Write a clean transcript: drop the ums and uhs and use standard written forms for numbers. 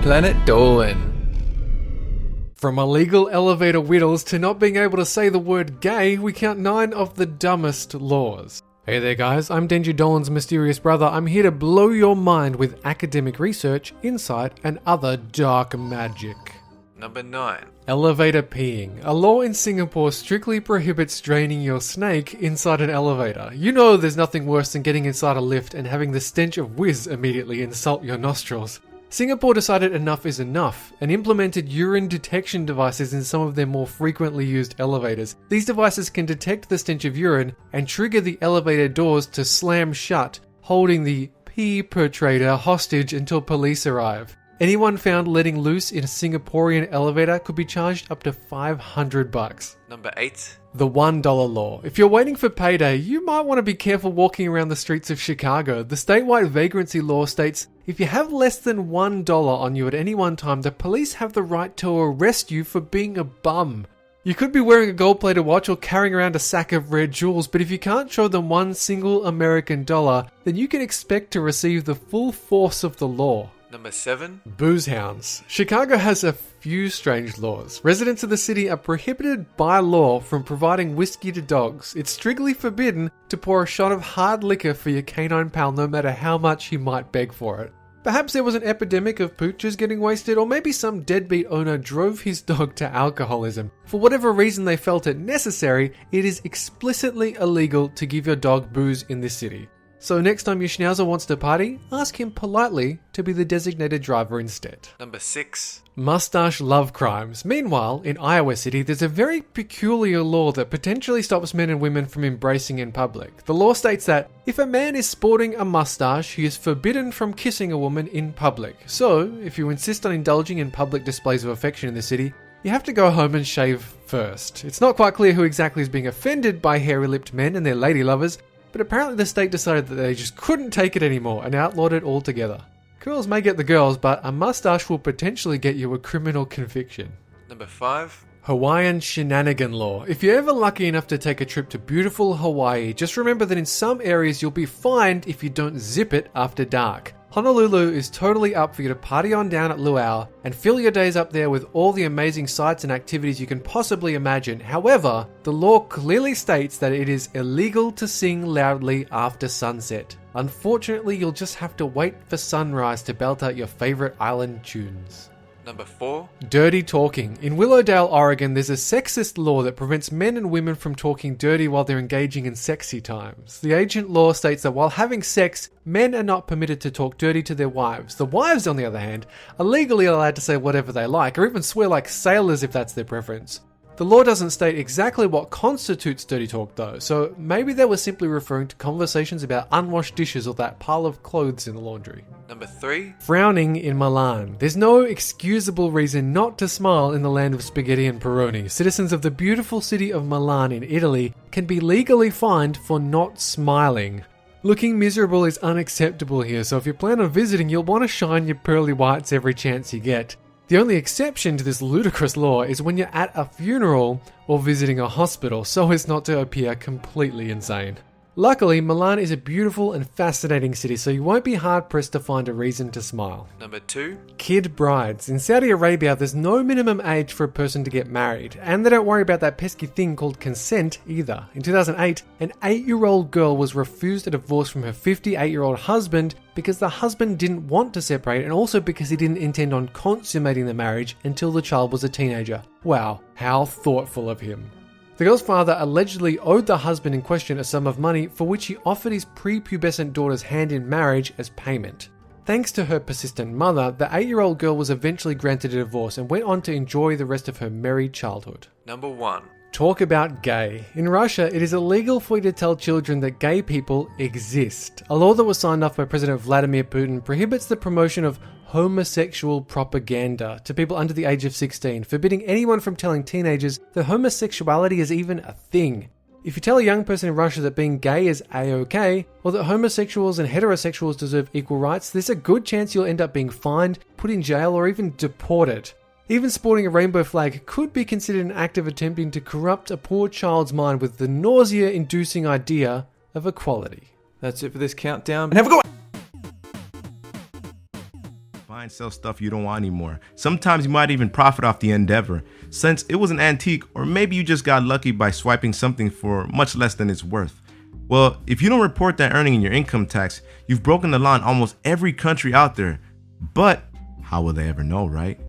Planet Dolan. From illegal elevator widdles to not being able to say the word gay, we count 9 of the dumbest laws. Hey there guys, I'm Dolan's mysterious brother. I'm here to blow your mind with academic research, insight, and other dark magic. Number 9. Elevator peeing. A law in Singapore strictly prohibits draining your snake inside an elevator. You know there's nothing worse than getting inside a lift and having the stench of whiz immediately insult your nostrils. Singapore decided enough is enough and implemented urine detection devices in some of their more frequently used elevators. These devices can detect the stench of urine and trigger the elevator doors to slam shut, holding the pee perpetrator hostage until police arrive. Anyone found letting loose in a Singaporean elevator could be charged up to $500. Number 8. The $1 law. If you're waiting for payday, you might want to be careful walking around the streets of Chicago. The statewide vagrancy law states if you have less than $1 on you at any one time, the police have the right to arrest you for being a bum. You could be wearing a gold-plated watch or carrying around a sack of red jewels, but if you can't show them one single American dollar, then you can expect to receive the full force of the law. Number 7. Booze hounds. Chicago has a few strange laws. Residents of the city are prohibited by law from providing whiskey to dogs. It's strictly forbidden to pour a shot of hard liquor for your canine pal no matter how much he might beg for it. Perhaps there was an epidemic of poochers getting wasted, or maybe some deadbeat owner drove his dog to alcoholism. For whatever reason they felt it necessary, it is explicitly illegal to give your dog booze in this city. So next time your schnauzer wants to party, ask him politely to be the designated driver instead. Number 6. Mustache love crimes. Meanwhile, in Iowa City, there's a very peculiar law that potentially stops men and women from embracing in public. The law states that if a man is sporting a mustache, he is forbidden from kissing a woman in public. So, if you insist on indulging in public displays of affection in the city, you have to go home and shave first. It's not quite clear who exactly is being offended by hairy-lipped men and their lady lovers, but apparently the state decided that they just couldn't take it anymore and outlawed it altogether. Girls may get the girls, but a mustache will potentially get you a criminal conviction. Number 5. Hawaiian Shenanigan Law. If you're ever lucky enough to take a trip to beautiful Hawaii, just remember that in some areas you'll be fined if you don't zip it after dark. Honolulu is totally up for you to party on down at Luau and fill your days up there with all the amazing sights and activities you can possibly imagine. However, the law clearly states that it is illegal to sing loudly after sunset. Unfortunately, you'll just have to wait for sunrise to belt out your favorite island tunes. Number 4. Dirty talking. In Willowdale, Oregon, there's a sexist law that prevents men and women from talking dirty while they're engaging in sexy times. The ancient law states that while having sex, men are not permitted to talk dirty to their wives. The wives, on the other hand, are legally allowed to say whatever they like, or even swear like sailors if that's their preference. The law doesn't state exactly what constitutes dirty talk though, so maybe they were simply referring to conversations about unwashed dishes or that pile of clothes in the laundry. Number 3. Frowning in Milan. There's no excusable reason not to smile in the land of spaghetti and pepperoni. Citizens of the beautiful city of Milan in Italy can be legally fined for not smiling. Looking miserable is unacceptable here, so if you plan on visiting, you'll want to shine your pearly whites every chance you get. The only exception to this ludicrous law is when you're at a funeral or visiting a hospital, so as not to appear completely insane. Luckily, Milan is a beautiful and fascinating city, so you won't be hard-pressed to find a reason to smile. Number 2. Kid brides. In Saudi Arabia, there's no minimum age for a person to get married, and they don't worry about that pesky thing called consent either. In 2008, an 8-year-old girl was refused a divorce from her 58-year-old husband because the husband didn't want to separate and also because he didn't intend on consummating the marriage until the child was a teenager. Wow, how thoughtful of him. The girl's father allegedly owed the husband in question a sum of money for which he offered his prepubescent daughter's hand in marriage as payment. Thanks to her persistent mother, the 8-year-old girl was eventually granted a divorce and went on to enjoy the rest of her merry childhood. Number 1. Talk about gay. In Russia, it is illegal for you to tell children that gay people exist. A law that was signed off by President Vladimir Putin prohibits the promotion of homosexual propaganda to people under the age of 16, forbidding anyone from telling teenagers that homosexuality is even a thing. If you tell a young person in Russia that being gay is a-okay, or that homosexuals and heterosexuals deserve equal rights, there's a good chance you'll end up being fined, put in jail, or even deported. Even sporting a rainbow flag could be considered an act of attempting to corrupt a poor child's mind with the nausea-inducing idea of equality. That's it for this countdown, and have a good one! Buy and sell stuff you don't want anymore. Sometimes you might even profit off the endeavor, since it was an antique, or maybe you just got lucky by swiping something for much less than it's worth. Well, if you don't report that earning in your income tax, you've broken the law in almost every country out there. But how will they ever know, right?